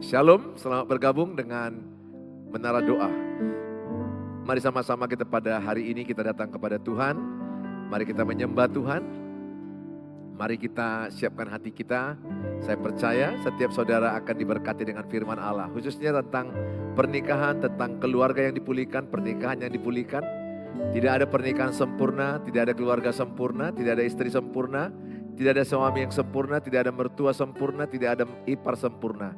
Shalom, selamat bergabung dengan Menara Doa. Mari sama-sama kita pada hari ini kita datang kepada Tuhan. Mari kita menyembah Tuhan. Mari kita siapkan hati kita. Saya percaya setiap saudara akan diberkati dengan firman Allah. Khususnya tentang pernikahan, tentang keluarga yang dipulihkan, pernikahan yang dipulihkan. Tidak ada pernikahan sempurna, tidak ada keluarga sempurna, tidak ada istri sempurna, tidak ada suami yang sempurna, tidak ada mertua sempurna, tidak ada ipar sempurna.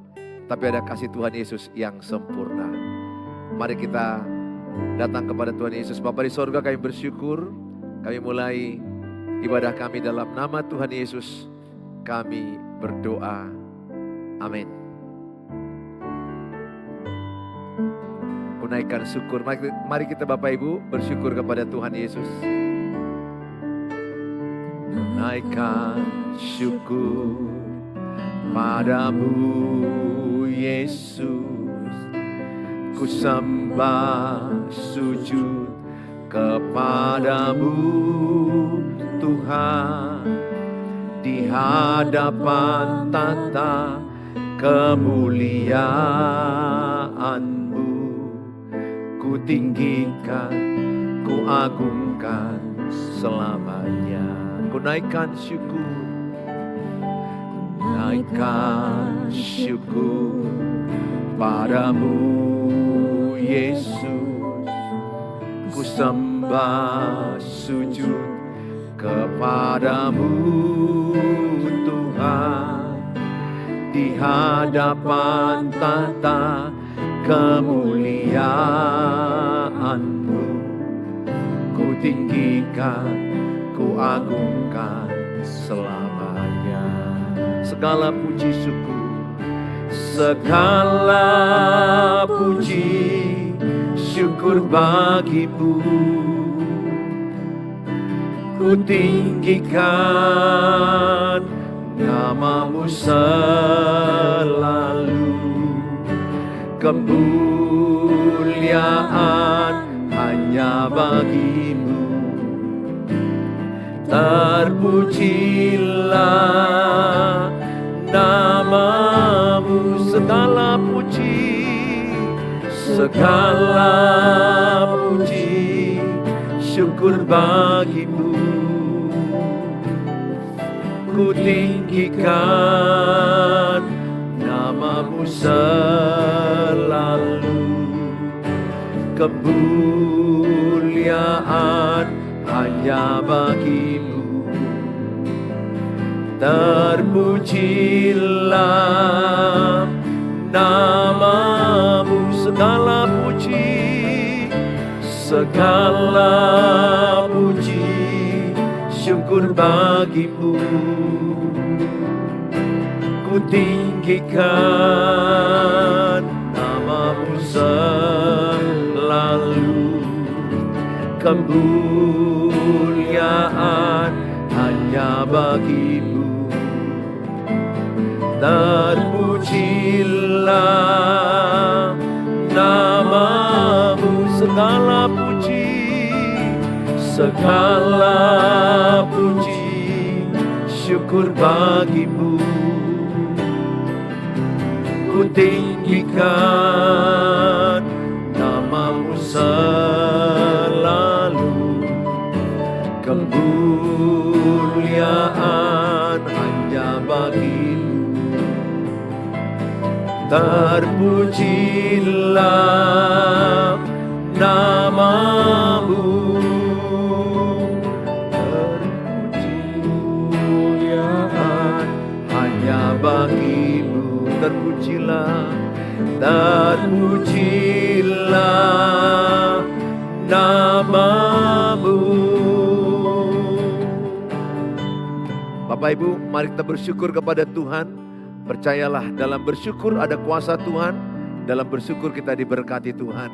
Tapi ada kasih Tuhan Yesus yang sempurna. Mari kita datang kepada Tuhan Yesus. Bapa di sorga, kami bersyukur. Kami mulai ibadah kami dalam nama Tuhan Yesus. Kami berdoa. Amin. Naikkan syukur. Mari kita Bapak Ibu bersyukur kepada Tuhan Yesus. Naikkan syukur padamu Yesus. Ku sembah sujud kepadamu Tuhan. Di hadapan tata kemuliaan ku tinggikan, ku agungkan selamanya. Ku naikkan syukur, naikkan syukur padamu Yesus. Ku sembah sujud kepadamu Tuhan. Di hadapan tata kemuliaan-Mu, ku tinggikan, ku agungkan selamanya. Segala puji syukur, segala puji syukur bagimu. Ku tinggikan nama-Mu selalu. Kemuliaan hanya bagimu. Terpujilah nama-Mu. Segala puji, segala puji syukur bagimu. Ku tinggikan nama-Mu selalu. Kemuliaan hanya bagimu. Terpujilah nama-Mu. Segala puji, segala puji syukur bagimu. Ku tinggikan nama-Mu selalu. Kemuliaan hanya bagimu. Terpujilah nama-Mu. Segala puji, segala puji syukur bagimu. Ku tinggikan nama-Mu selalu. Kemuliaan hanya bagimu. Terpujilah nama-Mu. Terpujian hanya bagimu. Terpujilah, terpujilah nama-Mu. Bapak Ibu, mari kita bersyukur kepada Tuhan. Percayalah, dalam bersyukur ada kuasa Tuhan. Dalam bersyukur kita diberkati Tuhan.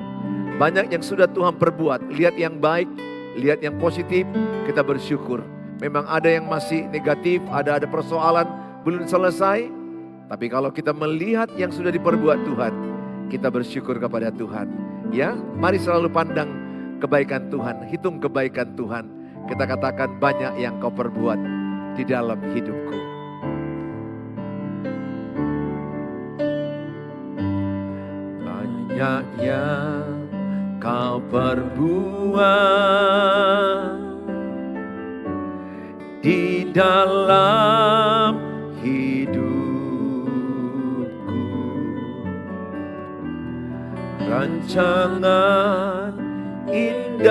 Banyak yang sudah Tuhan perbuat. Lihat yang baik, lihat yang positif, kita bersyukur. Memang ada yang masih negatif, ada persoalan belum selesai. Tapi kalau kita melihat yang sudah diperbuat Tuhan, kita bersyukur kepada Tuhan. Ya, mari selalu pandang kebaikan Tuhan, hitung kebaikan Tuhan. Kita katakan, banyak yang Kau perbuat di dalam hidupku. yang kau perbuat di dalam hidupku, rancangan indahmu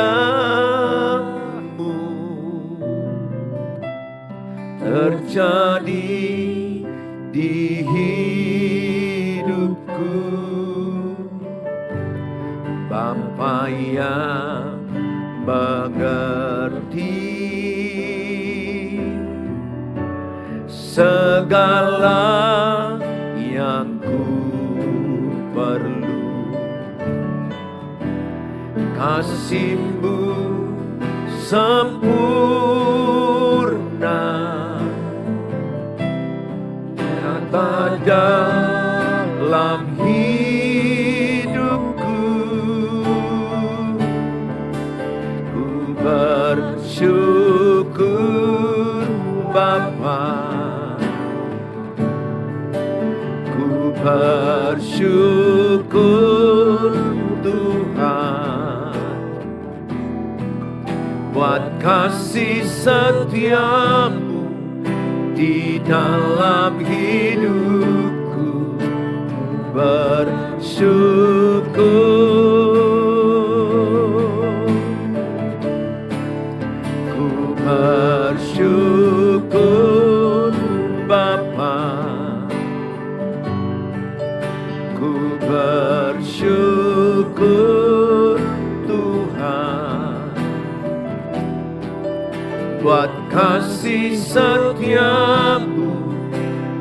terjadi di hidupku. Bapa yang mengerti segala yang ku perlu, kasih-Mu sempurna nyata dalam hidupku. Ku bersyukur Bapa, ku bersyukur Tuhan buat kasih setia-Mu di dalam hidupku. Bersyukur, ku bersyukur Bapa, ku bersyukur Tuhan buat kasih setia-Mu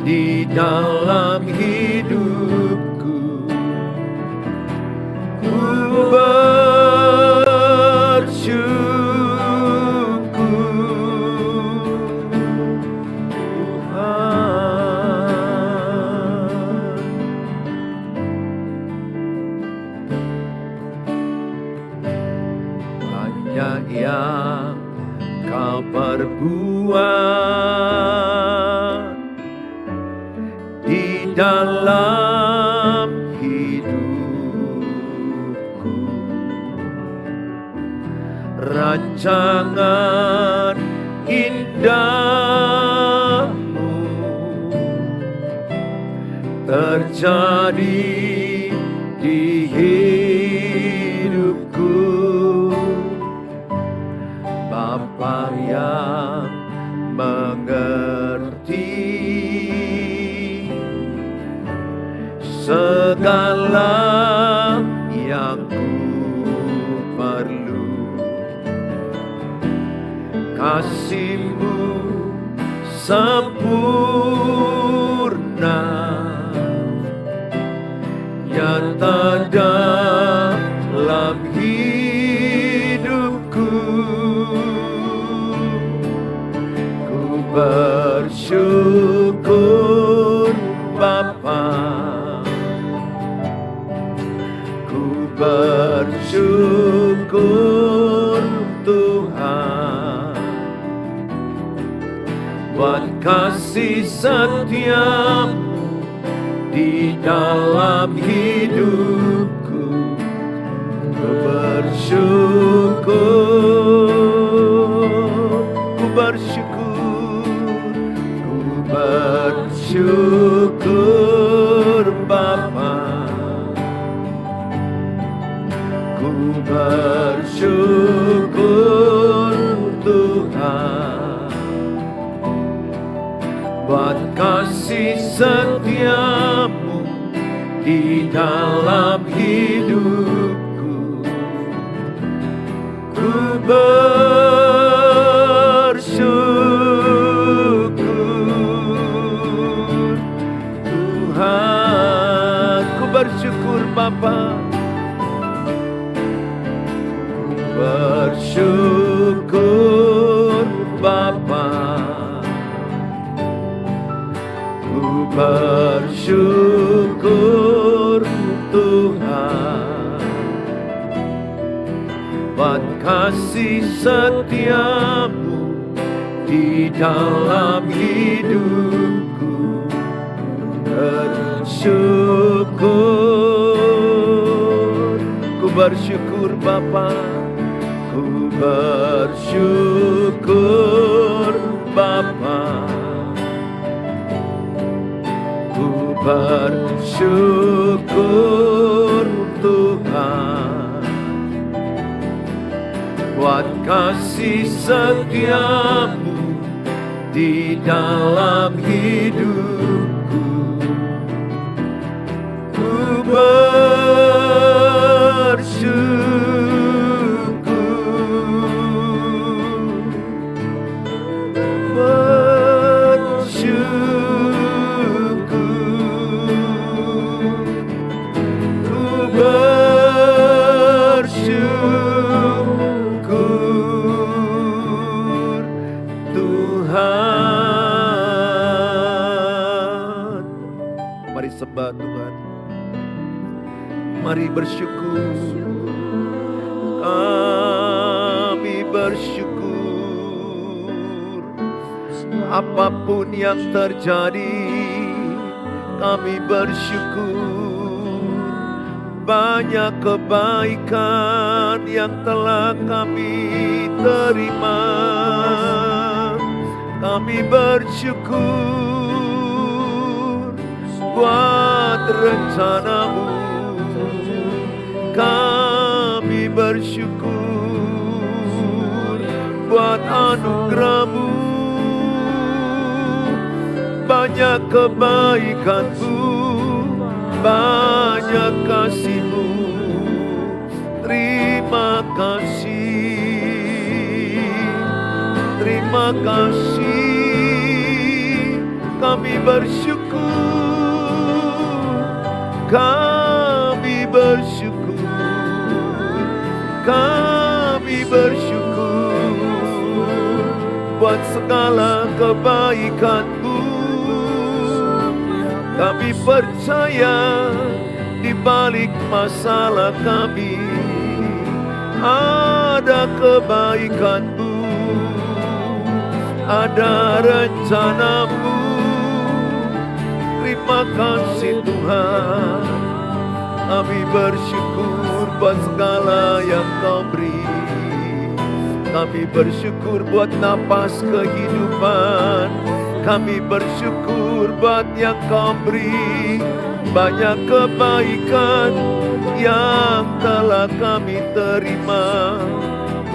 di dalam hidupku. Ku bersyukur Tuhan. Banyak yang kau perbuat di dalam hidupku, rancangan indahmu terjadi di hidupku. Bapa yang mengerti segala yang ku perlu, kasih-Mu sempurna nyata dalam hidupku. Ku bersyukur Bapa, ku bersyukur Tuhan buat kasih setia-Mu di dalam hidupku. Ku bersyukur, ku bersyukur, ku bersyukur Bapa, ku bersyukur Tuhan buat kasih setia-Mu di dalam hidupku. Ku bersyukur Tuhan, ku bersyukur Bapa, ku bersyukur Bapa, ku bersyukur Tuhan buat kasih setia-Mu di dalam hidupku. Bersyukur, bersyukur Bapa, ku bersyukur Bapa, ku bersyukur Tuhan, buat kasih setiamu di dalam hidupku. Ku bersyukur Tuhan. Mari sembah Tuhan. Mari bersyukur. Kami bersyukur. Apapun yang terjadi, kami bersyukur. Banyak kebaikan yang telah kami terima. Kami bersyukur buat rencanamu. Kami bersyukur buat anugerahmu. Banyak kebaikanmu, banyak kasihmu. Terima kasih, terima kasih. Kami bersyukur, kami bersyukur. Kami bersyukur buat segala kebaikan-Mu. Kami percaya di balik masalah kami ada kebaikan-Mu, ada rencana-Mu. Terima kasih Tuhan. Kami bersyukur buat segala yang Kau beri. Kami bersyukur buat napas kehidupan. Kami bersyukur buat yang Kau beri. Banyak kebaikan yang telah kami terima.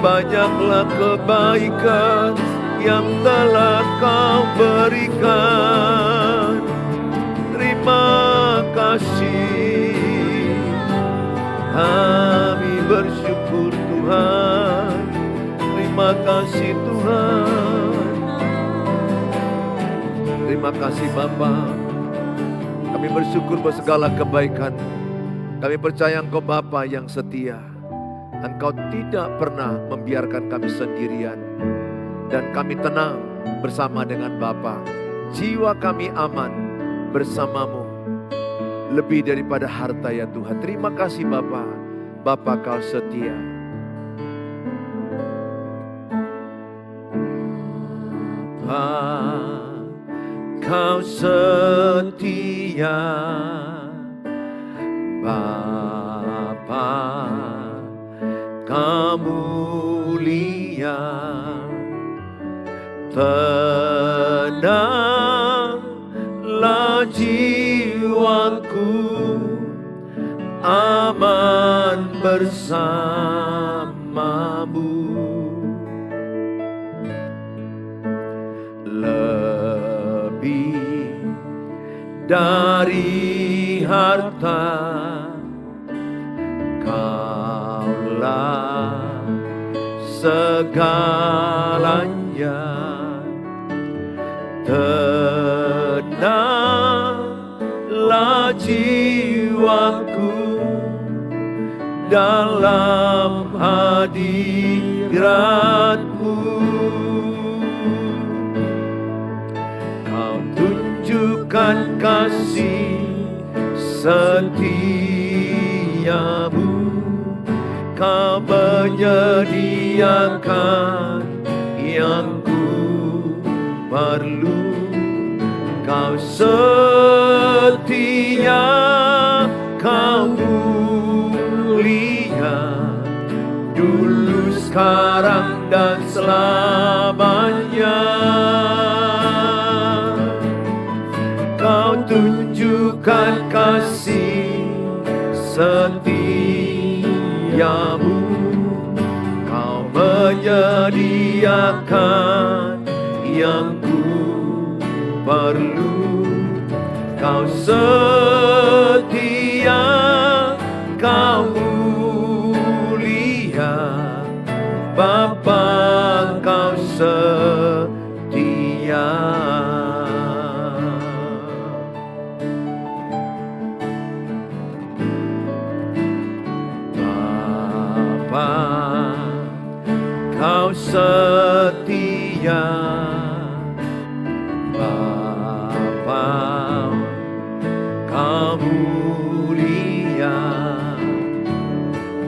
Banyaklah kebaikan yang telah Kau berikan. Terima kasih. Kami bersyukur Tuhan. Terima kasih Tuhan. Terima kasih Bapa. Kami bersyukur buat segala kebaikan. Kami percaya Engkau Bapa yang setia. Engkau tidak pernah membiarkan kami sendirian. Dan kami tenang bersama dengan Bapa. Jiwa kami aman bersamamu. Lebih daripada harta ya Tuhan. Terima kasih Bapa. Bapa Kau setia. Bapa Kau setia. Bapa Kau mulia. Tenanglah jiwaku, aman bersamamu. Lebih dari harta, Kaulah segalanya. Tenanglah jiwaku dalam hadirat-Mu. Kau tunjukkan kasih setiamu. Kau menyediakan yang ku perlu. Kau setia, Kau mulia. sekarang dan selamanya. Kau tunjukkan kasih setiamu, Kau menyediakan yang ku perlu. Kau setia, Kau mulia, Bapa, Kau setia. Bapa, Kau setia. Bapa, Kau mulia.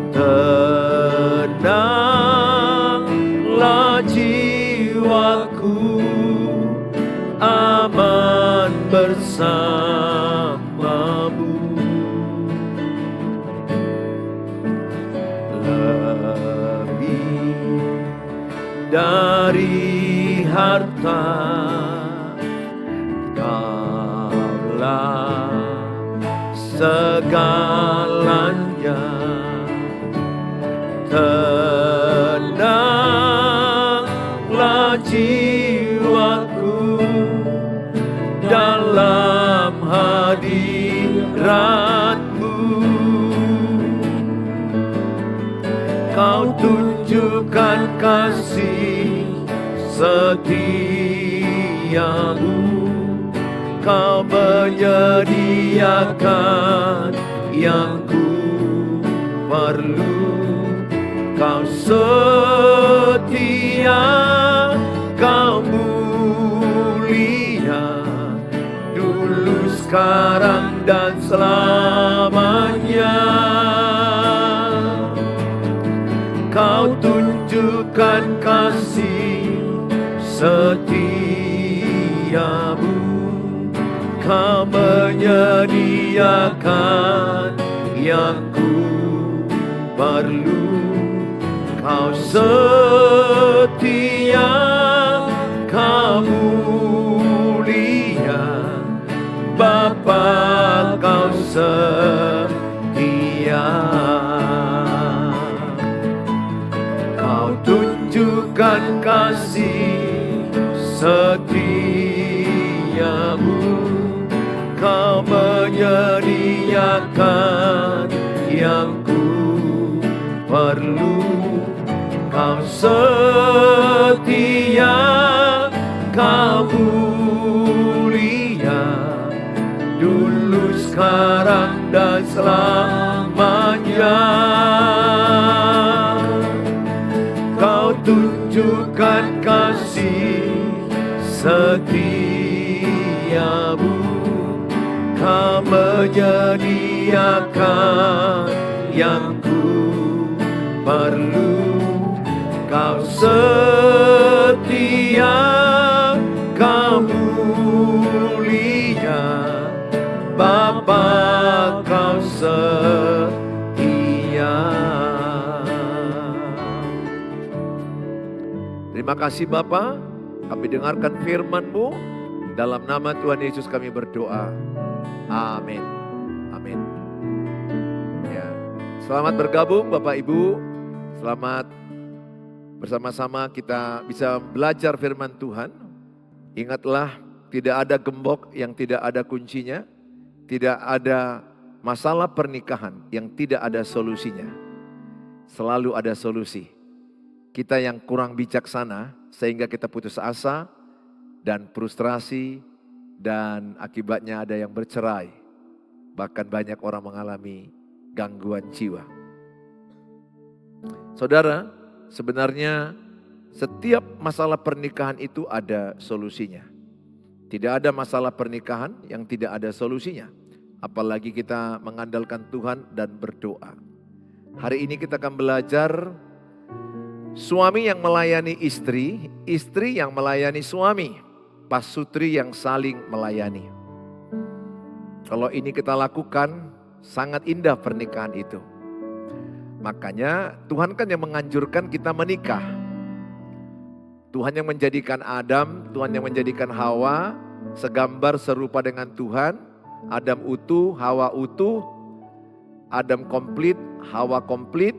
Tenanglah jiwaku, aman bersamamu. Lebih dari harta, Kaulah segalanya. Tenanglah jiwaku dalam hadirat-Mu. Kau tunjukkan kasih setiamu, Kau menyediakan yang ku perlu. Kau setia, Kau mulia, dulu, sekarang, dan selamanya. Kau tunjukkan kasih setiamu, Kau menyediakan yang ku perlu. Kau setia, Kau mulia, Bapa, Kau setia. Kau tunjukkan kasih setiamu, Kau menyediakan yang ku perlu. Kau setia, Kau mulia, dulu, sekarang, dan selamanya. Kau tunjukkan kasih setiamu, Kau menyediakan yang ku perlu. Kau setia, Kau mulia, Bapa, Kau setia. Terima kasih Bapa, kami dengarkan firman-Mu. Dalam nama Tuhan Yesus kami berdoa. Amin. Amin. Ya. Selamat bergabung Bapak Ibu. Selamat bersama-sama kita bisa belajar firman Tuhan. Ingatlah, tidak ada gembok yang tidak ada kuncinya. Tidak ada masalah pernikahan yang tidak ada solusinya. Selalu ada solusi. Kita yang kurang bijaksana sehingga kita putus asa dan frustrasi, dan akibatnya ada yang bercerai. Bahkan banyak orang mengalami gangguan jiwa. Saudara, sebenarnya setiap masalah pernikahan itu ada solusinya. Tidak ada masalah pernikahan yang tidak ada solusinya. Apalagi kita mengandalkan Tuhan dan berdoa. Hari ini kita akan belajar suami yang melayani istri, istri yang melayani suami, pasutri yang saling melayani. Kalau ini kita lakukan, sangat indah pernikahan itu. Makanya Tuhan kan yang menganjurkan kita menikah. Tuhan yang menjadikan Adam, Tuhan yang menjadikan Hawa, segambar serupa dengan Tuhan. Adam utuh, Hawa utuh, Adam komplit, Hawa komplit.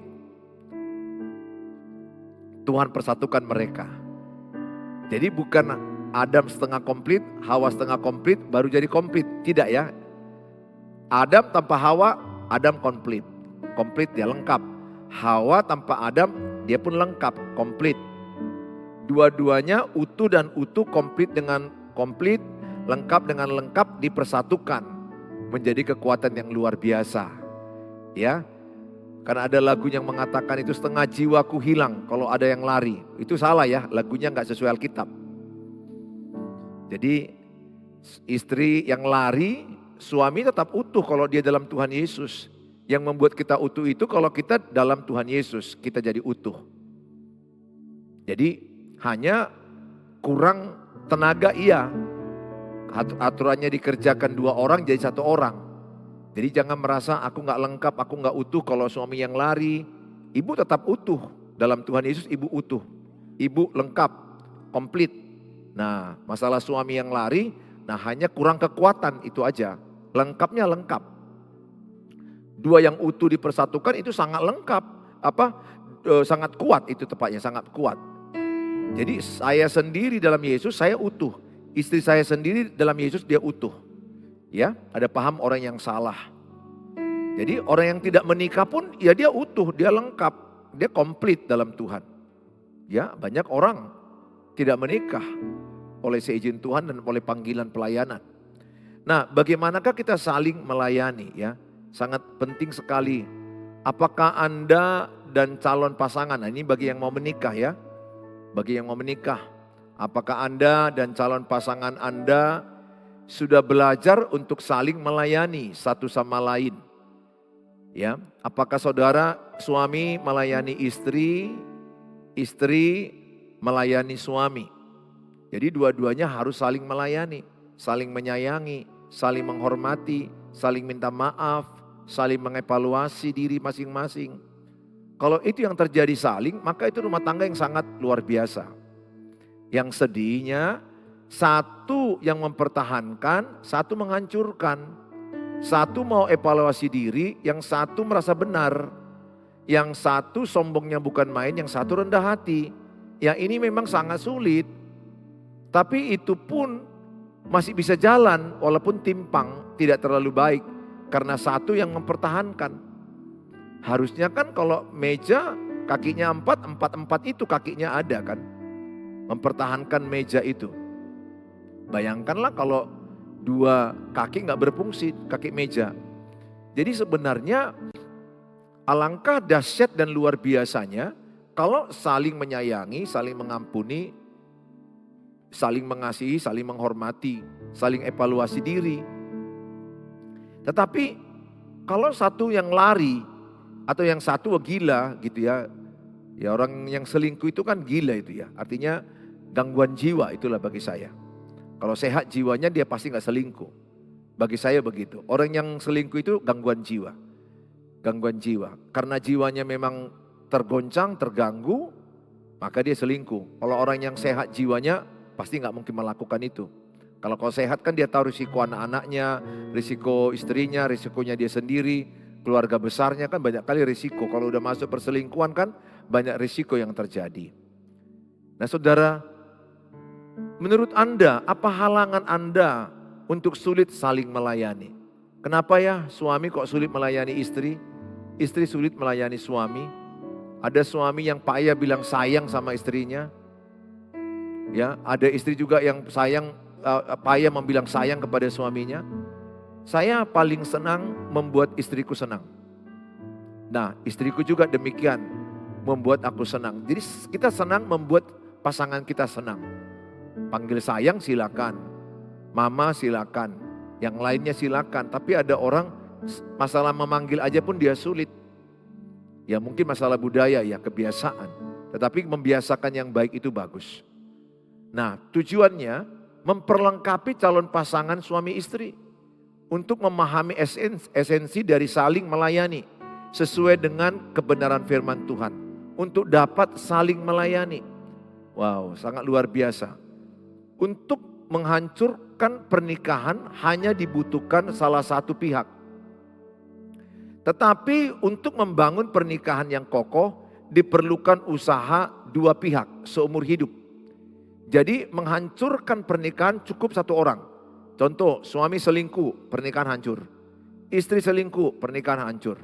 Tuhan persatukan mereka. Jadi bukan Adam setengah komplit, Hawa setengah komplit, baru jadi komplit. Tidak ya. Adam tanpa Hawa, Adam komplit. Komplit dia lengkap. Hawa tanpa Adam, dia pun lengkap, komplit. Dua-duanya utuh dan utuh, komplit dengan komplit, lengkap dengan lengkap, dipersatukan menjadi kekuatan yang luar biasa. Ya, karena ada lagu yang mengatakan itu setengah jiwaku hilang kalau ada yang lari. Itu salah ya, lagunya nggak sesuai Alkitab. Jadi istri yang lari, suami tetap utuh kalau dia dalam Tuhan Yesus. Yang membuat kita utuh itu kalau kita dalam Tuhan Yesus, kita jadi utuh. Jadi hanya kurang tenaga iya. Aturannya dikerjakan 2 orang jadi 1 orang. Jadi jangan merasa aku gak lengkap, aku gak utuh kalau suami yang lari. Ibu tetap utuh. Dalam Tuhan Yesus ibu utuh. Ibu lengkap, komplit. Nah masalah suami yang lari, nah hanya kurang kekuatan itu aja. Lengkapnya lengkap. 2 yang utuh dipersatukan itu sangat lengkap. Sangat kuat itu tepatnya, sangat kuat. Jadi saya sendiri dalam Yesus saya utuh. Istri saya sendiri dalam Yesus dia utuh. Ya, ada paham orang yang salah. Jadi orang yang tidak menikah pun ya dia utuh, dia lengkap, dia komplit dalam Tuhan. Ya, banyak orang tidak menikah oleh seizin Tuhan dan oleh panggilan pelayanan. Nah, bagaimanakah kita saling melayani ya? Sangat penting sekali. Apakah Anda dan calon pasangan, nah ini bagi yang mau menikah ya. Bagi yang mau menikah, apakah Anda dan calon pasangan Anda sudah belajar untuk saling melayani satu sama lain? Ya, apakah saudara suami melayani istri, istri melayani suami? Jadi dua-duanya harus saling melayani, saling menyayangi, saling menghormati, saling minta maaf, saling mengevaluasi diri masing-masing. Kalau itu yang terjadi saling, maka itu rumah tangga yang sangat luar biasa. Yang sedihnya, satu yang mempertahankan, satu menghancurkan. Satu mau evaluasi diri, yang satu merasa benar. Yang satu sombongnya bukan main, yang satu rendah hati. Yang ini memang sangat sulit. Tapi itu pun masih bisa jalan walaupun timpang, tidak terlalu baik. Karena satu yang mempertahankan. Harusnya kan kalau meja kakinya 4, 4 itu kakinya ada kan. Mempertahankan meja itu. Bayangkanlah kalau 2 kaki gak berfungsi, kaki meja. Jadi sebenarnya alangkah dahsyat dan luar biasanya kalau saling menyayangi, saling mengampuni, saling mengasihi, saling menghormati, saling evaluasi diri. Tetapi kalau satu yang lari, atau yang satu gila gitu ya. Ya orang yang selingkuh itu kan gila itu ya. Artinya gangguan jiwa itulah bagi saya. Kalau sehat jiwanya dia pasti gak selingkuh. Bagi saya begitu. Orang yang selingkuh itu gangguan jiwa. Gangguan jiwa. Karena jiwanya memang tergoncang, terganggu, maka dia selingkuh. Kalau orang yang sehat jiwanya pasti gak mungkin melakukan itu. Kalau sehat kan dia tahu risiko anak-anaknya, risiko istrinya, risikonya dia sendiri. Keluarga besarnya kan banyak kali risiko. Kalau udah masuk perselingkuhan kan banyak risiko yang terjadi. Nah saudara, menurut Anda apa halangan Anda untuk sulit saling melayani? Kenapa ya suami kok sulit melayani istri? Istri sulit melayani suami? Ada suami yang payah bilang sayang sama istrinya. Ya, ada istri juga yang payah membilang sayang kepada suaminya. Saya paling senang membuat istriku senang. Nah, istriku juga demikian, membuat aku senang. Jadi kita senang membuat pasangan kita senang. Panggil sayang silakan, mama silakan, yang lainnya silakan. Tapi ada orang masalah memanggil aja pun dia sulit. Ya mungkin masalah budaya ya, kebiasaan. Tetapi membiasakan yang baik itu bagus. Nah, tujuannya memperlengkapi calon pasangan suami istri. Untuk memahami esensi dari saling melayani. sesuai dengan kebenaran firman Tuhan. Untuk dapat saling melayani. Wow, sangat luar biasa. Untuk menghancurkan pernikahan hanya dibutuhkan salah satu pihak. Tetapi untuk membangun pernikahan yang kokoh diperlukan usaha dua pihak seumur hidup. Jadi menghancurkan pernikahan cukup satu orang. Contoh, suami selingkuh, pernikahan hancur. Istri selingkuh, pernikahan hancur.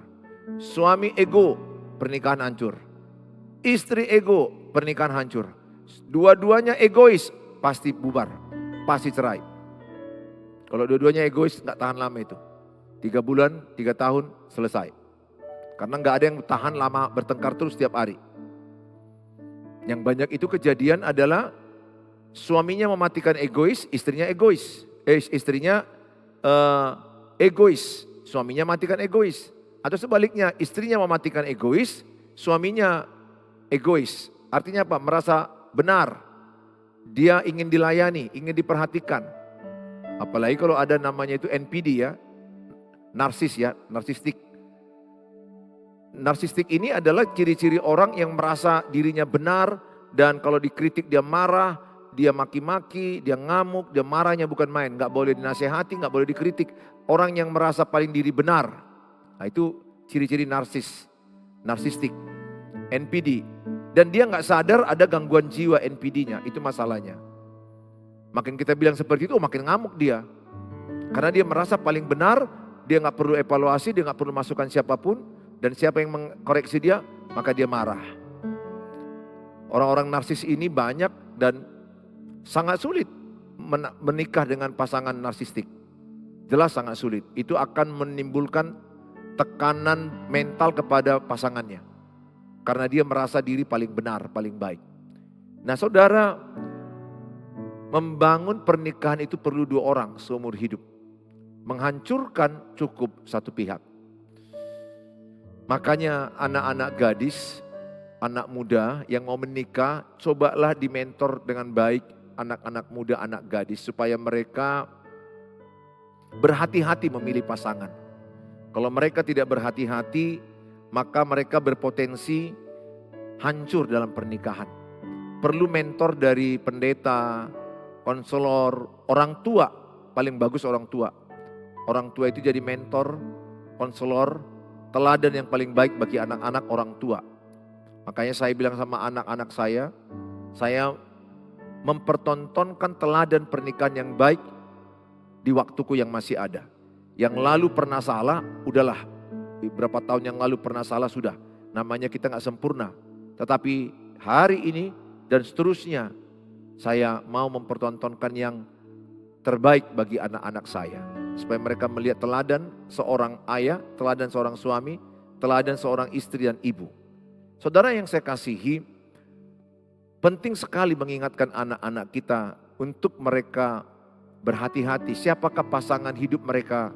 Suami ego, pernikahan hancur. Istri ego, pernikahan hancur. Dua-duanya egois, pasti bubar, pasti cerai. Kalau dua-duanya egois gak tahan lama itu. 3 bulan, 3 tahun, selesai. Karena gak ada yang tahan lama bertengkar terus setiap hari. Yang banyak itu kejadian adalah suaminya mematikan egois, istrinya egois. Istrinya egois, suaminya matikan egois. Atau sebaliknya, istrinya mematikan egois, suaminya egois. Artinya apa? Merasa benar. Dia ingin dilayani, ingin diperhatikan. Apalagi kalau ada namanya itu NPD ya, narsis ya, narsistik. Narsistik ini adalah ciri-ciri orang yang merasa dirinya benar dan kalau dikritik dia marah, dia maki-maki, dia ngamuk, dia marahnya bukan main. Gak boleh dinasehati, gak boleh dikritik. Orang yang merasa paling diri benar. Nah itu ciri-ciri narsistik, NPD. Dan dia gak sadar ada gangguan jiwa NPD-nya, itu masalahnya. Makin kita bilang seperti itu, makin ngamuk dia. Karena dia merasa paling benar, dia gak perlu evaluasi, dia gak perlu masukan siapapun. Dan siapa yang mengkoreksi dia, maka dia marah. Orang-orang narsis ini banyak dan sangat sulit menikah dengan pasangan narsistik. Jelas sangat sulit. Itu akan menimbulkan tekanan mental kepada pasangannya. Karena dia merasa diri paling benar, paling baik. Nah saudara, membangun pernikahan itu perlu 2 orang seumur hidup. Menghancurkan cukup satu pihak. Makanya anak-anak gadis, anak muda yang mau menikah, cobalah dimentor dengan baik anak-anak muda, anak gadis. Supaya mereka berhati-hati memilih pasangan. Kalau mereka tidak berhati-hati, maka mereka berpotensi hancur dalam pernikahan. Perlu mentor dari pendeta, konselor, orang tua. Paling bagus orang tua. Orang tua itu jadi mentor, konselor, teladan yang paling baik bagi anak-anak orang tua. Makanya saya bilang sama anak-anak saya mempertontonkan teladan pernikahan yang baik di waktuku yang masih ada. Yang lalu pernah salah, udahlah. Beberapa tahun yang lalu pernah salah, sudah. Namanya kita gak sempurna. Tetapi hari ini dan seterusnya, saya mau mempertontonkan yang terbaik bagi anak-anak saya. Supaya mereka melihat teladan seorang ayah, teladan seorang suami, teladan seorang istri dan ibu. Saudara yang saya kasihi, penting sekali mengingatkan anak-anak kita untuk mereka berhati-hati siapakah pasangan hidup mereka,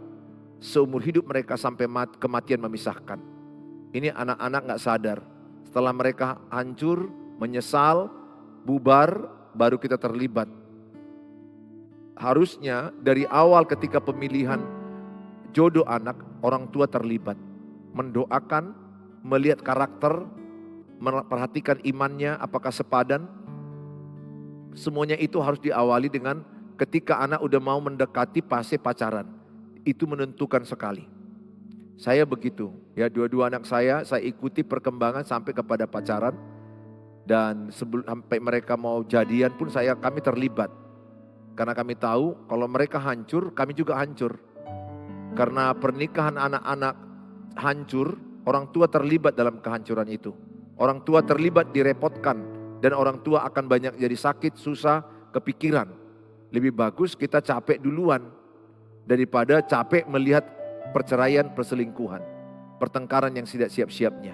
seumur hidup mereka sampai kematian memisahkan. Ini anak-anak gak sadar. Setelah mereka hancur, menyesal, bubar, baru kita terlibat. Harusnya dari awal ketika pemilihan jodoh anak, orang tua terlibat. Mendoakan, melihat karakter, memperhatikan imannya apakah sepadan. Semuanya itu harus diawali dengan ketika anak udah mau mendekati fase pacaran. Itu menentukan sekali. Saya begitu, ya dua-dua anak saya ikuti perkembangan sampai kepada pacaran. Dan sebelum sampai mereka mau jadian pun kami terlibat. Karena kami tahu kalau mereka hancur, kami juga hancur. Karena pernikahan anak-anak hancur, orang tua terlibat dalam kehancuran itu. Orang tua terlibat direpotkan dan orang tua akan banyak jadi sakit, susah, kepikiran. Lebih bagus kita capek duluan daripada capek melihat perceraian, perselingkuhan, pertengkaran yang tidak siap-siapnya.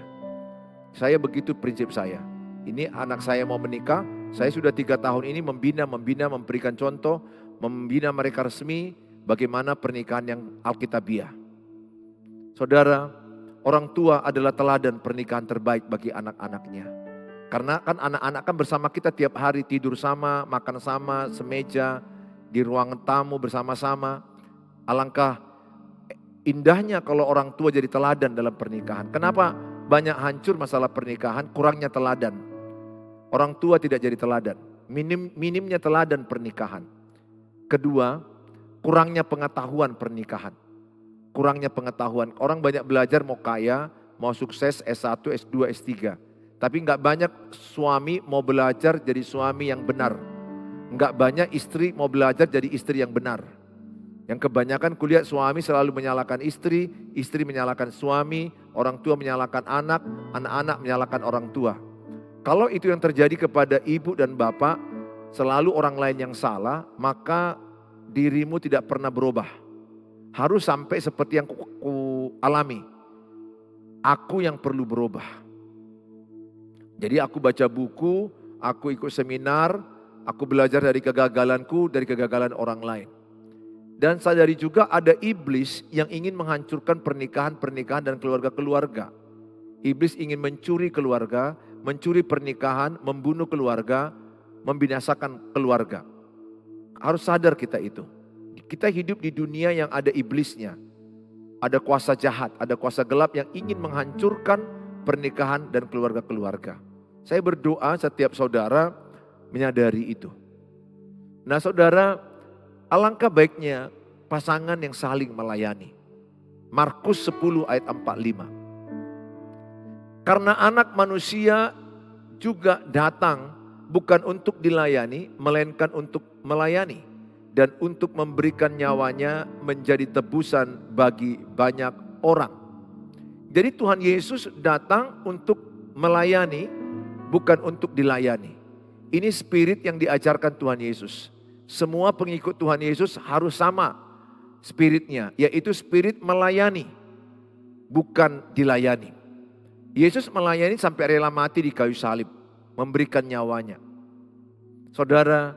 Saya begitu prinsip saya. Ini anak saya mau menikah, saya sudah 3 tahun ini membina, memberikan contoh, membina mereka resmi bagaimana pernikahan yang alkitabiah. Saudara, orang tua adalah teladan pernikahan terbaik bagi anak-anaknya. Karena kan anak-anak kan bersama kita tiap hari, tidur sama, makan sama, semeja, di ruangan tamu bersama-sama. Alangkah Indahnya kalau orang tua jadi teladan dalam pernikahan. Kenapa banyak hancur masalah pernikahan? Kurangnya teladan. Orang tua tidak jadi teladan. Minimnya teladan pernikahan. Kedua, kurangnya pengetahuan pernikahan. Kurangnya pengetahuan. Orang banyak belajar mau kaya, mau sukses S1, S2, S3. Tapi nggak banyak suami mau belajar jadi suami yang benar. Nggak banyak istri mau belajar jadi istri yang benar. Yang kebanyakan kulihat suami selalu menyalahkan istri, istri menyalahkan suami, orang tua menyalahkan anak, anak-anak menyalahkan orang tua. Kalau itu yang terjadi kepada ibu dan bapak, selalu orang lain yang salah, maka dirimu tidak pernah berubah. Harus sampai seperti yang ku alami. Aku yang perlu berubah. Jadi aku baca buku, aku ikut seminar, aku belajar dari kegagalanku, dari kegagalan orang lain. Dan sadari juga ada iblis yang ingin menghancurkan pernikahan-pernikahan dan keluarga-keluarga. Iblis ingin mencuri keluarga, mencuri pernikahan, membunuh keluarga, membinasakan keluarga. Harus sadar kita itu. Kita hidup di dunia yang ada iblisnya. Ada kuasa jahat, ada kuasa gelap yang ingin menghancurkan pernikahan dan keluarga-keluarga. Saya berdoa setiap saudara menyadari itu. Nah saudara, alangkah baiknya pasangan yang saling melayani. Markus 10 ayat 45. Karena anak manusia juga datang bukan untuk dilayani, melainkan untuk melayani. Dan untuk memberikan nyawanya menjadi tebusan bagi banyak orang. Jadi Tuhan Yesus datang untuk melayani, bukan untuk dilayani. Ini spirit yang diajarkan Tuhan Yesus. Semua pengikut Tuhan Yesus harus sama spiritnya, yaitu spirit melayani, bukan dilayani. Yesus melayani sampai rela mati di kayu salib, memberikan nyawanya. Saudara,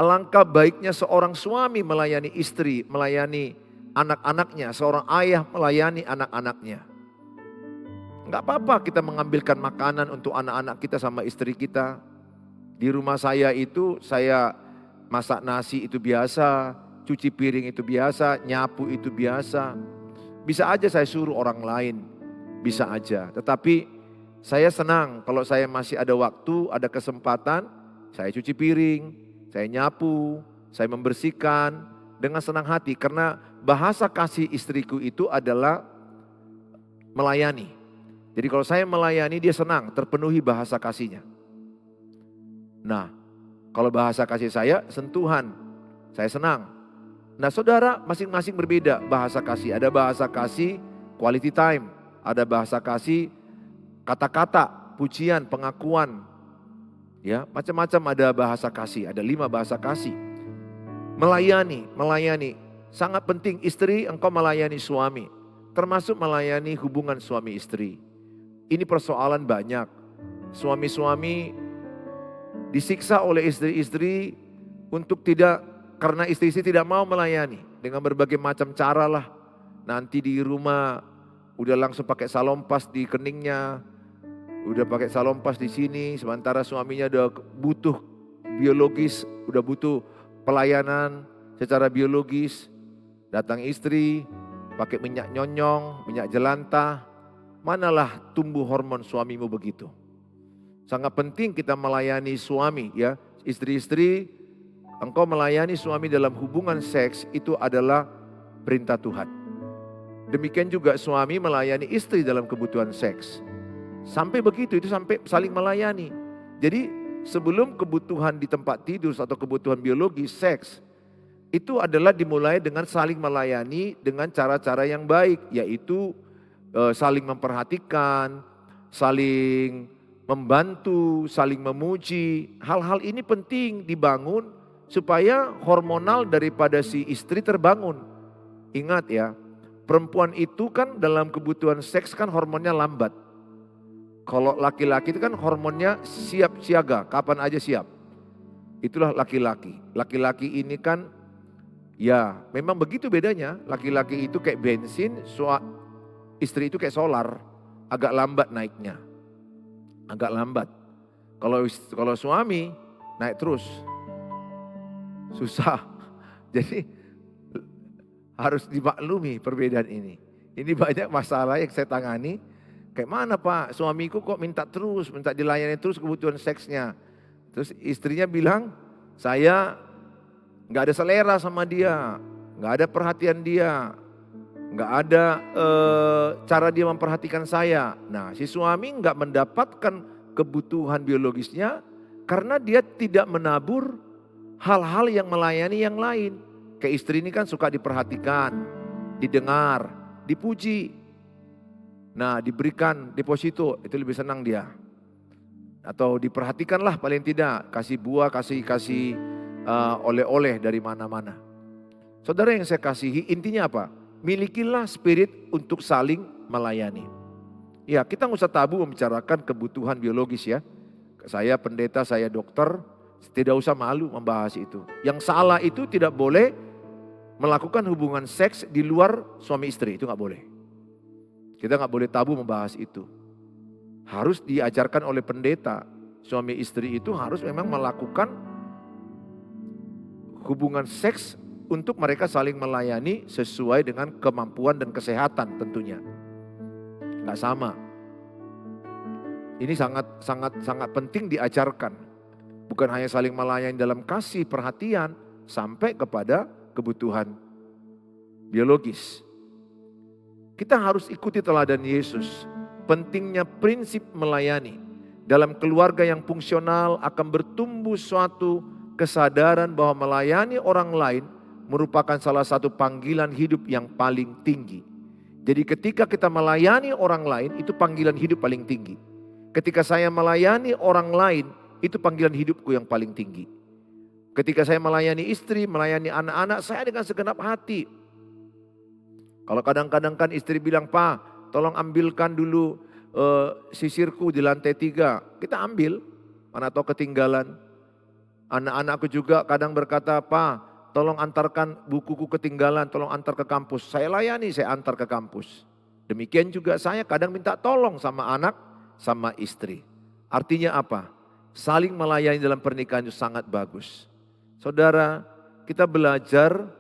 alangkah baiknya seorang suami melayani istri, melayani anak-anaknya, seorang ayah melayani anak-anaknya. Enggak apa-apa kita mengambilkan makanan untuk anak-anak kita sama istri kita. Di rumah saya itu saya masak nasi itu biasa, cuci piring itu biasa, nyapu itu biasa. Bisa aja saya suruh orang lain, bisa aja. Tetapi saya senang kalau saya masih ada waktu, ada kesempatan, saya cuci piring, saya nyapu, saya membersihkan dengan senang hati. Karena bahasa kasih istriku itu adalah melayani. Jadi kalau saya melayani dia senang, terpenuhi bahasa kasihnya. Nah, kalau bahasa kasih saya sentuhan, saya senang. Nah saudara masing-masing berbeda bahasa kasih. Ada bahasa kasih quality time, ada bahasa kasih kata-kata, pujian, pengakuan. Ya, macam-macam ada bahasa kasih, ada 5 bahasa kasih. Melayani. Sangat penting istri engkau melayani suami. Termasuk melayani hubungan suami istri. Ini persoalan banyak. Suami-suami disiksa oleh istri-istri untuk karena istri-istri tidak mau melayani. Dengan berbagai macam cara lah. Nanti di rumah udah langsung pakai salompas di keningnya. Udah pakai salompas di sini. Sementara suaminya udah butuh biologis. Udah butuh pelayanan secara biologis. Datang istri pakai minyak nyonyong, minyak jelantah. Manalah tumbuh hormon suamimu begitu. Sangat penting kita melayani suami ya. Istri-istri, engkau melayani suami dalam hubungan seks itu adalah perintah Tuhan. Demikian juga suami melayani istri dalam kebutuhan seks. Sampai begitu, itu sampai saling melayani. Jadi sebelum kebutuhan di tempat tidur atau kebutuhan biologi, seks, itu adalah dimulai dengan saling melayani dengan cara-cara yang baik. Yaitu saling memperhatikan, saling membantu, saling memuji. Hal-hal ini penting dibangun supaya hormonal daripada si istri terbangun. Ingat ya, perempuan itu kan dalam kebutuhan seks kan hormonnya lambat. Kalau laki-laki itu kan hormonnya siap siaga, kapan aja siap. Itulah laki-laki. Laki-laki ini kan ya memang begitu bedanya. Laki-laki itu kayak bensin, istri itu kayak solar, agak lambat naiknya. Agak lambat. Kalau suami naik terus. Susah. Jadi harus dimaklumi perbedaan ini. Ini banyak masalah yang saya tangani. Kayak mana Pak, suamiku kok minta dilayani terus kebutuhan seksnya. Terus istrinya bilang, saya nggak ada selera sama dia, nggak ada perhatian dia, nggak ada cara dia memperhatikan saya. Nah, si suami nggak mendapatkan kebutuhan biologisnya karena dia tidak menabur hal-hal yang melayani yang lain. Kayak istri ini kan suka diperhatikan, didengar, dipuji. Nah, diberikan deposito, itu lebih senang dia. Atau diperhatikanlah paling tidak, kasih buah, kasih oleh-oleh dari mana-mana. Saudara yang saya kasihi, intinya apa? Milikilah spirit untuk saling melayani. Ya, kita nggak usah tabu membicarakan kebutuhan biologis ya. Saya pendeta, saya dokter, tidak usah malu membahas itu. Yang salah itu tidak boleh melakukan hubungan seks di luar suami istri, itu nggak boleh. Kita nggak boleh tabu membahas itu. Harus diajarkan oleh pendeta, suami istri itu harus memang melakukan hubungan seks untuk mereka saling melayani sesuai dengan kemampuan dan kesehatan tentunya. Nggak sama. Ini sangat penting diajarkan. Bukan hanya saling melayani dalam kasih perhatian sampai kepada kebutuhan biologis. Kita harus ikuti teladan Yesus. Pentingnya prinsip melayani. Dalam keluarga yang fungsional akan bertumbuh suatu kesadaran bahwa melayani orang lain merupakan salah satu panggilan hidup yang paling tinggi. Jadi ketika kita melayani orang lain, itu panggilan hidup paling tinggi. Ketika saya melayani orang lain, itu panggilan hidupku yang paling tinggi. Ketika saya melayani istri, melayani anak-anak, saya dengan segenap hati. Kalau kadang-kadang kan istri bilang, Pak, tolong ambilkan dulu sisirku di lantai 3. Kita ambil, mana tahu ketinggalan. Anak-anakku juga kadang berkata, Pak, tolong antarkan bukuku ketinggalan, tolong antar ke kampus. Saya layani, saya antar ke kampus. Demikian juga saya kadang minta tolong sama anak, sama istri. Artinya apa? Saling melayani dalam pernikahan itu sangat bagus. Saudara, kita belajar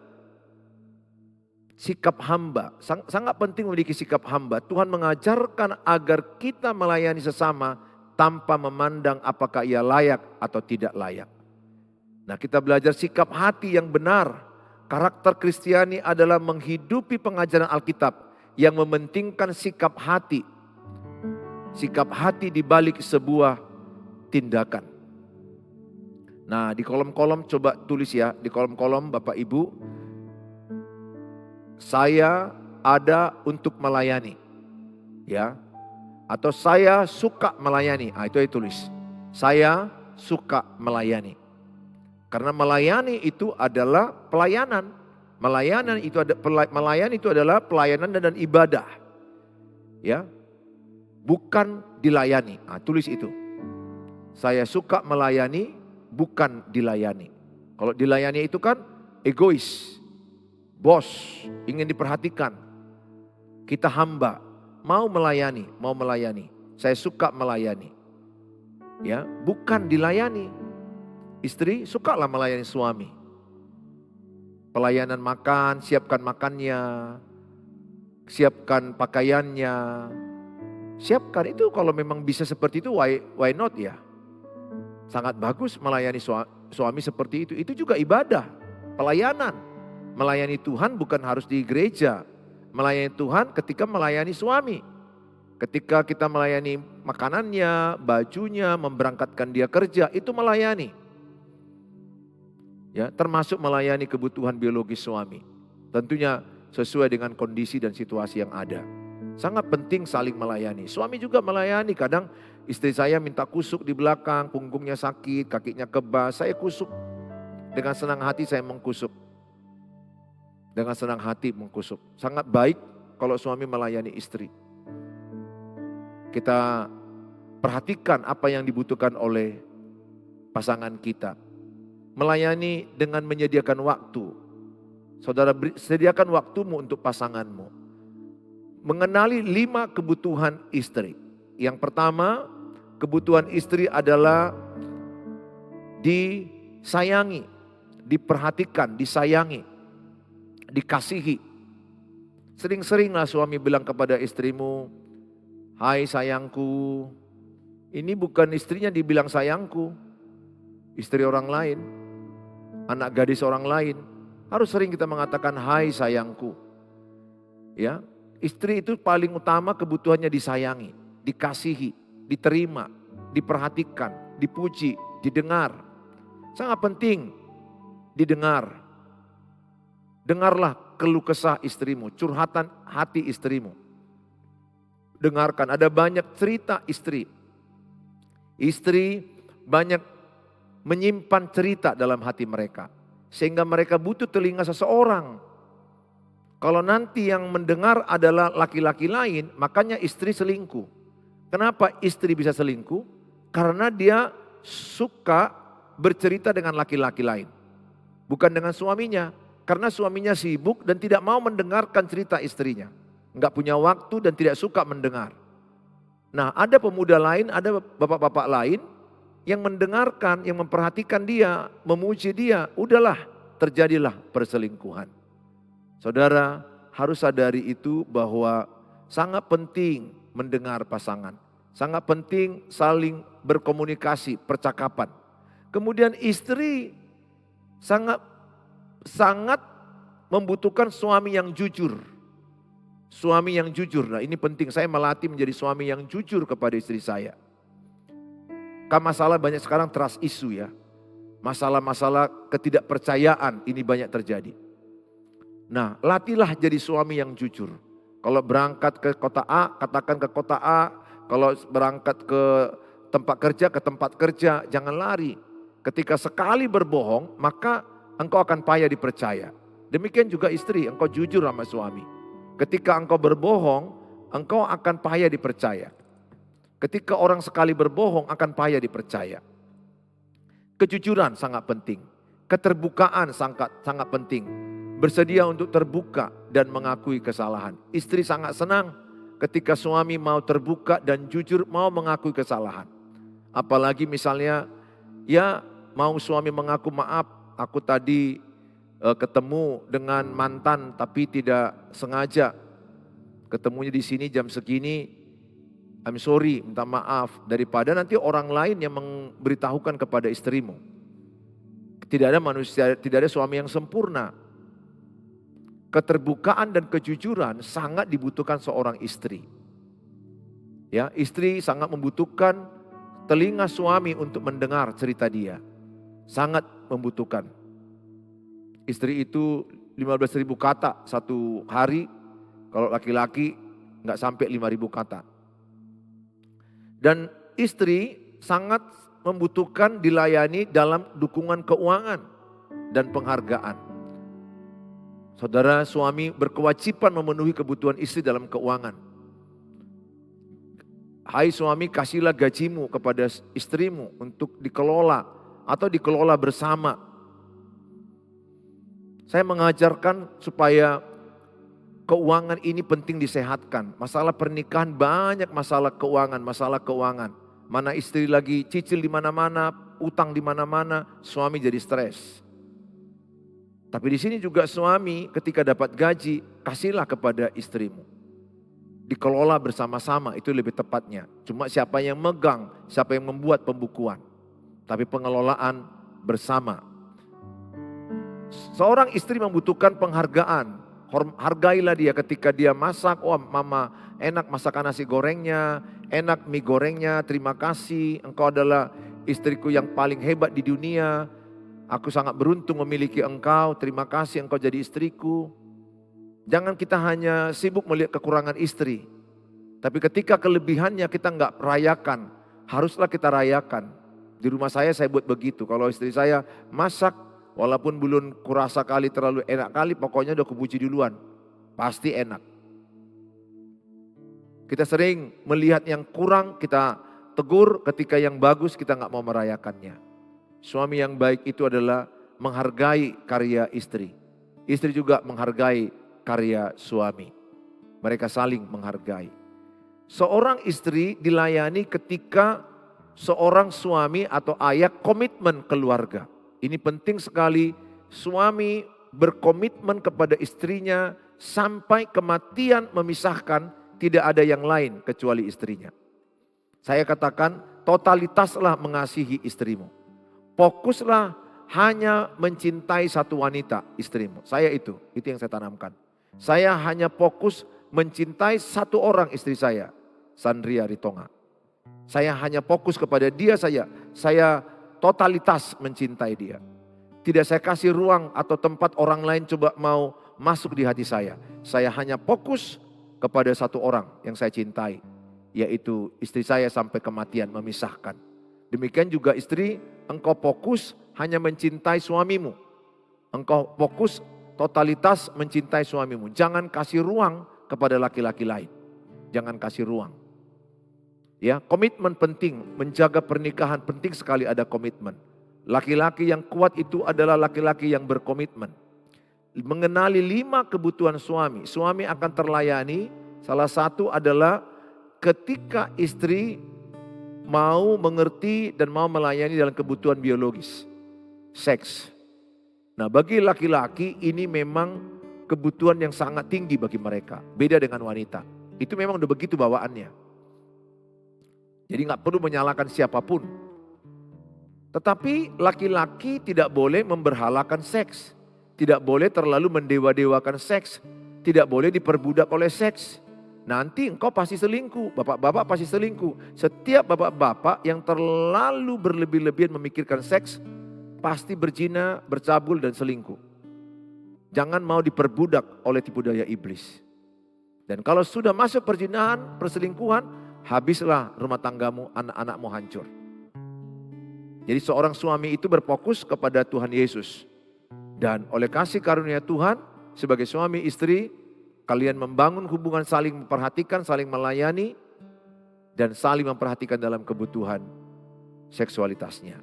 sikap hamba. Sangat penting memiliki sikap hamba. Tuhan mengajarkan agar kita melayani sesama tanpa memandang apakah ia layak atau tidak layak. Nah, kita belajar sikap hati yang benar. Karakter Kristiani adalah menghidupi pengajaran Alkitab yang mementingkan sikap hati. Sikap hati di balik sebuah tindakan. Nah, di kolom-kolom coba tulis ya, di kolom-kolom Bapak Ibu. Saya ada untuk melayani. Ya. Atau saya suka melayani. Itu tulis. Saya suka melayani. Karena melayani itu adalah pelayanan. Melayani itu adalah pelayanan dan ibadah. Ya. Bukan dilayani. Tulis itu. Saya suka melayani, bukan dilayani. Kalau dilayani itu kan egois. Bos, ingin diperhatikan. Kita hamba, mau melayani. Saya suka melayani. Ya, bukan dilayani. Istri sukalah melayani suami. Pelayanan makan, siapkan makannya. Siapkan pakaiannya. Siapkan itu kalau memang bisa seperti itu, why not ya? Sangat bagus melayani suami seperti itu. Itu juga ibadah, pelayanan. Melayani Tuhan bukan harus di gereja. Melayani Tuhan ketika melayani suami. Ketika kita melayani makanannya, bajunya, memberangkatkan dia kerja, itu melayani. Ya, termasuk melayani kebutuhan biologis suami. Tentunya sesuai dengan kondisi dan situasi yang ada. Sangat penting saling melayani. Suami juga melayani. Kadang istri saya minta kusuk di belakang, punggungnya sakit, kakinya kebas. Saya kusuk. Dengan senang hati saya mengkusuk. Dengan senang hati mengkusuk. Sangat baik kalau suami melayani istri. Kita perhatikan apa yang dibutuhkan oleh pasangan kita. Melayani dengan menyediakan waktu. Saudara, sediakan waktumu untuk pasanganmu. Mengenali 5 kebutuhan istri. Yang pertama, kebutuhan istri adalah disayangi, diperhatikan, disayangi, dikasihi. Sering-seringlah suami bilang kepada istrimu, "Hai sayangku." Ini bukan istrinya dibilang sayangku, istri orang lain, anak gadis orang lain. Harus sering kita mengatakan, "Hai sayangku." Ya, istri itu paling utama kebutuhannya disayangi, dikasihi, diterima, diperhatikan, dipuji, didengar. Sangat penting didengar. Dengarlah keluh kesah istrimu, curhatan hati istrimu. Dengarkan, ada banyak cerita istri. Istri banyak menyimpan cerita dalam hati mereka. Sehingga mereka butuh telinga seseorang. Kalau nanti yang mendengar adalah laki-laki lain, makanya istri selingkuh. Kenapa istri bisa selingkuh? Karena dia suka bercerita dengan laki-laki lain. Bukan dengan suaminya. Karena suaminya sibuk dan tidak mau mendengarkan cerita istrinya. Enggak punya waktu dan tidak suka mendengar. Nah, ada pemuda lain, ada bapak-bapak lain yang mendengarkan, yang memperhatikan dia, memuji dia. Udahlah, terjadilah perselingkuhan. Saudara harus sadari itu bahwa sangat penting mendengar pasangan. Sangat penting saling berkomunikasi, percakapan. Kemudian istri sangat membutuhkan suami yang jujur. Suami yang jujur. Nah, ini penting, saya melatih menjadi suami yang jujur kepada istri saya. Kan masalah banyak sekarang trust issue ya. Masalah-masalah ketidakpercayaan ini banyak terjadi. Nah, latihlah jadi suami yang jujur. Kalau berangkat ke kota A, katakan ke kota A. Kalau berangkat ke tempat kerja, jangan lari. Ketika sekali berbohong, maka engkau akan payah dipercaya. Demikian juga istri, engkau jujur sama suami. Ketika engkau berbohong, engkau akan payah dipercaya. Ketika orang sekali berbohong, akan payah dipercaya. Kejujuran sangat penting. Keterbukaan sangat penting. Bersedia untuk terbuka dan mengakui kesalahan. Istri sangat senang ketika suami mau terbuka dan jujur mau mengakui kesalahan. Apalagi misalnya, ya mau suami mengaku, "Maaf, aku tadi ketemu dengan mantan tapi tidak sengaja. Ketemunya di sini jam segini, I'm sorry, minta maaf." Daripada nanti orang lain yang memberitahukan kepada istrimu. Tidak ada manusia, tidak ada suami yang sempurna. Keterbukaan dan kejujuran sangat dibutuhkan seorang istri. Ya, istri sangat membutuhkan telinga suami untuk mendengar cerita dia. Sangat membutuhkan. Istri itu 15.000 kata satu hari, kalau laki-laki nggak sampai 5.000 kata. Dan istri sangat membutuhkan dilayani dalam dukungan keuangan dan penghargaan. Saudara, suami berkewajiban memenuhi kebutuhan istri dalam keuangan. Hai suami, kasihlah gajimu kepada istrimu untuk dikelola atau dikelola bersama. Saya mengajarkan supaya keuangan ini penting disehatkan. Masalah pernikahan banyak masalah keuangan. Mana istri lagi cicil di mana-mana, utang di mana-mana, suami jadi stres. Tapi di sini juga suami ketika dapat gaji, kasihlah kepada istrimu. Dikelola bersama-sama, itu lebih tepatnya. Cuma siapa yang megang, siapa yang membuat pembukuan. Tapi pengelolaan bersama. Seorang istri membutuhkan penghargaan. Hargailah dia ketika dia masak. "Oh mama, enak masakan nasi gorengnya, enak mie gorengnya, terima kasih. Engkau adalah istriku yang paling hebat di dunia. Aku sangat beruntung memiliki engkau, terima kasih engkau jadi istriku." Jangan kita hanya sibuk melihat kekurangan istri. Tapi ketika kelebihannya kita enggak rayakan, haruslah kita rayakan. Di rumah saya buat begitu. Kalau istri saya masak, walaupun belum kurasa kali terlalu enak kali, pokoknya udah kupuji duluan. Pasti enak. Kita sering melihat yang kurang, kita tegur, ketika yang bagus kita enggak mau merayakannya. Suami yang baik itu adalah menghargai karya istri. Istri juga menghargai karya suami. Mereka saling menghargai. Seorang istri dilayani ketika seorang suami atau ayah komitmen keluarga. Ini penting sekali, suami berkomitmen kepada istrinya sampai kematian memisahkan, tidak ada yang lain kecuali istrinya. Saya katakan, totalitaslah mengasihi istrimu. Fokuslah hanya mencintai satu wanita, istrimu. Saya itu yang saya tanamkan. Saya hanya fokus mencintai satu orang istri saya, Sandria Ritonga. Saya hanya fokus kepada dia saja. Saya totalitas mencintai dia. Tidak saya kasih ruang atau tempat orang lain coba mau masuk di hati saya. Saya hanya fokus kepada satu orang yang saya cintai, yaitu istri saya sampai kematian memisahkan. Demikian juga istri, engkau fokus hanya mencintai suamimu. Engkau fokus totalitas mencintai suamimu. Jangan kasih ruang kepada laki-laki lain. Jangan kasih ruang. Ya, komitmen penting, menjaga pernikahan penting sekali ada komitmen. Laki-laki yang kuat itu adalah laki-laki yang berkomitmen. Mengenali 5 kebutuhan suami. Suami akan terlayani, salah satu adalah ketika istri mau mengerti dan mau melayani dalam kebutuhan biologis. Seks. Nah, bagi laki-laki ini memang kebutuhan yang sangat tinggi bagi mereka. Beda dengan wanita. Itu memang udah begitu bawaannya. Jadi gak perlu menyalahkan siapapun. Tetapi laki-laki tidak boleh memberhalakan seks. Tidak boleh terlalu mendewa-dewakan seks. Tidak boleh diperbudak oleh seks. Nanti engkau pasti selingkuh. Bapak-bapak pasti selingkuh. Setiap bapak-bapak yang terlalu berlebih-lebihan memikirkan seks, pasti berzina, bercabul dan selingkuh. Jangan mau diperbudak oleh tipu daya iblis. Dan kalau sudah masuk perzinahan, perselingkuhan, habislah rumah tanggamu, anak-anakmu hancur. Jadi seorang suami itu berfokus kepada Tuhan Yesus. Dan oleh kasih karunia Tuhan, sebagai suami istri, kalian membangun hubungan saling memperhatikan, saling melayani, dan saling memperhatikan dalam kebutuhan seksualitasnya.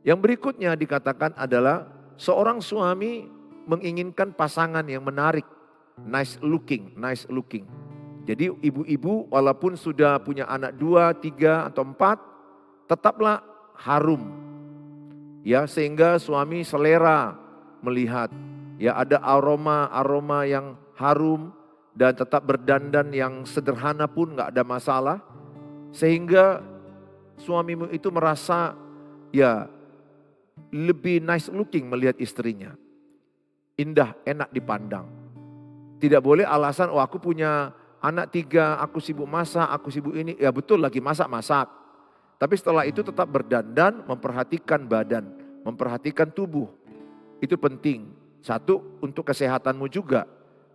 Yang berikutnya dikatakan adalah seorang suami menginginkan pasangan yang menarik, nice looking. Jadi ibu-ibu walaupun sudah punya anak 2, 3 atau 4, tetaplah harum. Ya, sehingga suami selera melihat, ya ada aroma yang harum dan tetap berdandan yang sederhana pun nggak ada masalah. Sehingga suamimu itu merasa ya lebih nice looking melihat istrinya. Indah, enak dipandang. Tidak boleh alasan, oh aku punya anak 3, aku sibuk masak, aku sibuk ini. Ya betul lagi masak. Tapi setelah itu tetap berdandan, memperhatikan badan, memperhatikan tubuh. Itu penting. 1, untuk kesehatanmu juga.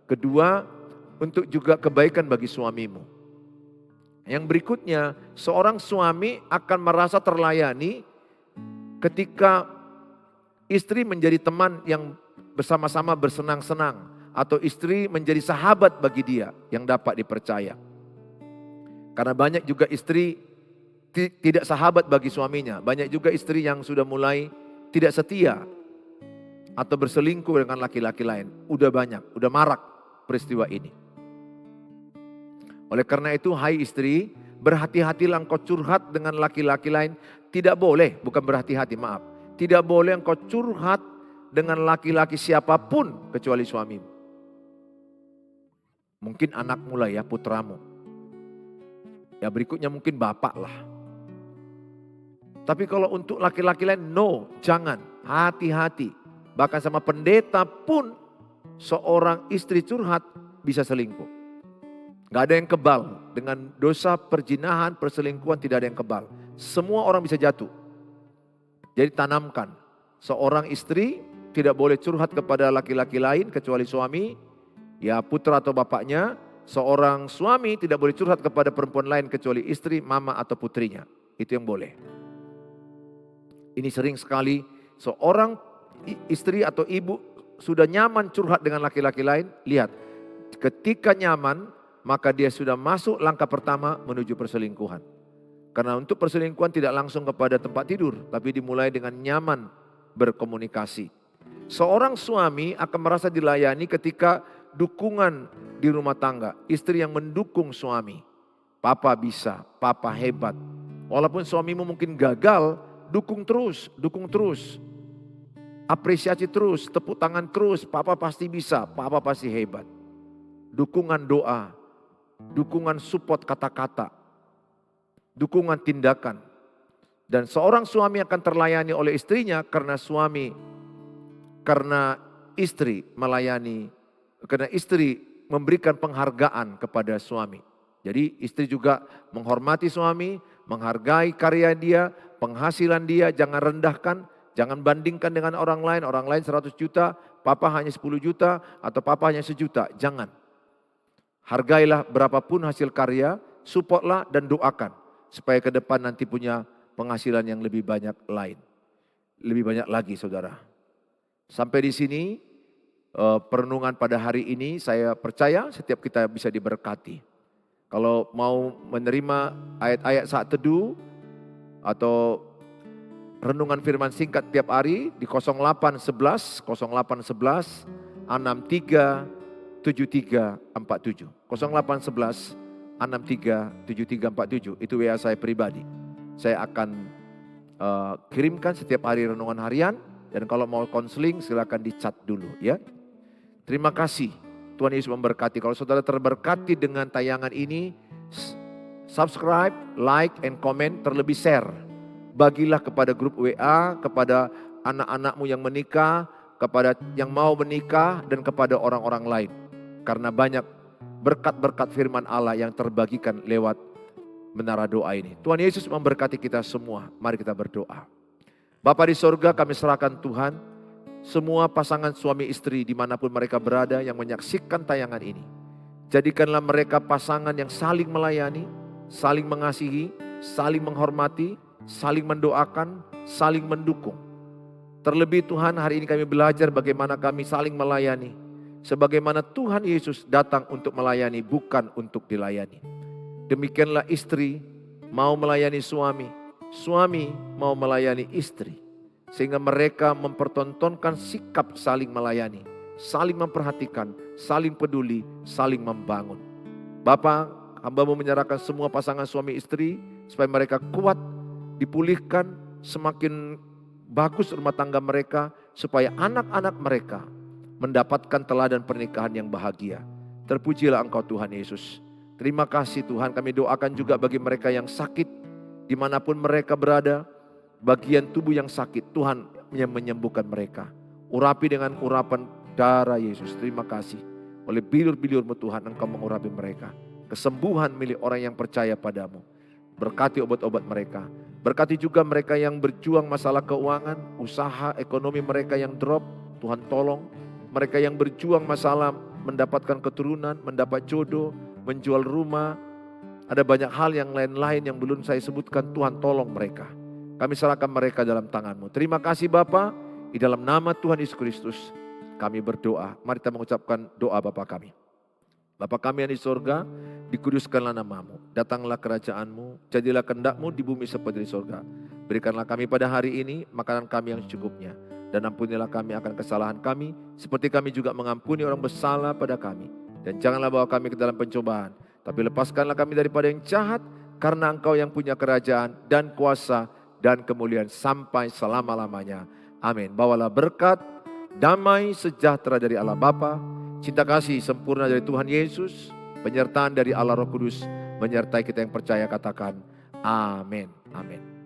2, untuk juga kebaikan bagi suamimu. Yang berikutnya, seorang suami akan merasa terlayani ketika istri menjadi teman yang bersama-sama bersenang-senang. Atau istri menjadi sahabat bagi dia yang dapat dipercaya. Karena banyak juga istri tidak sahabat bagi suaminya. Banyak juga istri yang sudah mulai tidak setia. Atau berselingkuh dengan laki-laki lain. Udah banyak, udah marak peristiwa ini. Oleh karena itu, hai istri, berhati-hatilah engkau curhat dengan laki-laki lain. Tidak boleh, bukan berhati-hati, maaf. Tidak boleh engkau curhat dengan laki-laki siapapun kecuali suamimu. Mungkin anakmu lah ya, putramu. Ya berikutnya mungkin bapak lah. Tapi kalau untuk laki-laki lain, no, jangan. Hati-hati. Bahkan sama pendeta pun seorang istri curhat bisa selingkuh. Gak ada yang kebal. Dengan dosa perzinahan, perselingkuhan tidak ada yang kebal. Semua orang bisa jatuh. Jadi tanamkan. Seorang istri tidak boleh curhat kepada laki-laki lain kecuali suami. Ya putra atau bapaknya. Seorang suami tidak boleh curhat kepada perempuan lain kecuali istri, mama atau putrinya. Itu yang boleh. Ini sering sekali seorang istri atau ibu sudah nyaman curhat dengan laki-laki lain. Lihat, ketika nyaman maka dia sudah masuk langkah pertama menuju perselingkuhan. Karena untuk perselingkuhan tidak langsung kepada tempat tidur, tapi dimulai dengan nyaman berkomunikasi. Seorang suami akan merasa dilayani ketika dukungan di rumah tangga. Istri yang mendukung suami. Papa bisa, papa hebat. Walaupun suamimu mungkin gagal, dukung terus. Apresiasi terus, tepuk tangan terus, papa pasti bisa, papa pasti hebat. dukungan doa, dukungan support kata-kata, dukungan tindakan. Dan seorang suami akan terlayani oleh istrinya karena istri melayani, karena istri memberikan penghargaan kepada suami. Jadi istri juga menghormati suami, menghargai karya dia, penghasilan dia, jangan rendahkan, jangan bandingkan dengan orang lain 100 juta, papa hanya 10 juta, atau papa hanya 1 juta, jangan. Hargailah berapapun hasil karya, supportlah dan doakan, supaya ke depan nanti punya penghasilan yang lebih banyak lagi saudara. Sampai di sini perenungan pada hari ini, saya percaya setiap kita bisa diberkati. Kalau mau menerima ayat-ayat saat teduh atau renungan firman singkat tiap hari di 0811 63 7347. 0811 63 7347 itu WA saya pribadi. Saya akan kirimkan setiap hari renungan harian, dan kalau mau konseling silakan di-chat dulu ya. Terima kasih, Tuhan Yesus memberkati. Kalau saudara terberkati dengan tayangan ini, subscribe, like, and comment, terlebih share. Bagilah kepada grup WA, kepada anak-anakmu yang menikah, kepada yang mau menikah, dan kepada orang-orang lain. Karena banyak berkat-berkat firman Allah yang terbagikan lewat menara doa ini. Tuhan Yesus memberkati kita semua. Mari kita berdoa. Bapa di sorga, kami serahkan Tuhan semua pasangan suami istri dimanapun mereka berada yang menyaksikan tayangan ini. Jadikanlah mereka pasangan yang saling melayani, saling mengasihi, saling menghormati, saling mendoakan, saling mendukung. Terlebih Tuhan, hari ini kami belajar bagaimana kami saling melayani. Sebagaimana Tuhan Yesus datang untuk melayani, bukan untuk dilayani. Demikianlah istri mau melayani suami, suami mau melayani istri. Sehingga mereka mempertontonkan sikap saling melayani, saling memperhatikan, saling peduli, saling membangun. Bapa, hamba-Mu menyerahkan semua pasangan suami istri supaya mereka kuat, dipulihkan, semakin bagus rumah tangga mereka, supaya anak-anak mereka mendapatkan teladan pernikahan yang bahagia. Terpujilah Engkau Tuhan Yesus. Terima kasih Tuhan, kami doakan juga bagi mereka yang sakit, dimanapun mereka berada, bagian tubuh yang sakit, Tuhan yang menyembuhkan mereka. Urapi dengan urapan darah Yesus. Terima kasih. Oleh bilur-bilur-Mu Tuhan, Engkau mengurapi mereka. Kesembuhan milik orang yang percaya padamu. Berkati obat-obat mereka. Berkati juga mereka yang berjuang masalah keuangan, usaha, ekonomi mereka yang drop. Tuhan tolong. Mereka yang berjuang masalah mendapatkan keturunan, mendapat jodoh, menjual rumah. Ada banyak hal yang lain-lain yang belum saya sebutkan. Tuhan tolong mereka. Kami serahkan mereka dalam tangan-Mu. Terima kasih Bapa. Di dalam nama Tuhan Yesus Kristus kami berdoa. Mari kita mengucapkan doa Bapa kami. Bapa kami yang di sorga, dikuduskanlah nama-Mu. Datanglah kerajaan-Mu, jadilah kehendak-Mu di bumi seperti di sorga. Berikanlah kami pada hari ini makanan kami yang secukupnya. Dan ampunilah kami akan kesalahan kami, seperti kami juga mengampuni orang bersalah pada kami. Dan janganlah bawa kami ke dalam pencobaan, tapi lepaskanlah kami daripada yang jahat, karena Engkau yang punya kerajaan dan kuasa dan kemuliaan sampai selama-lamanya. Amin. Bawalah berkat, damai, sejahtera dari Allah Bapa, cinta kasih sempurna dari Tuhan Yesus, penyertaan dari Allah Roh Kudus, menyertai kita yang percaya, katakan amin. Amin.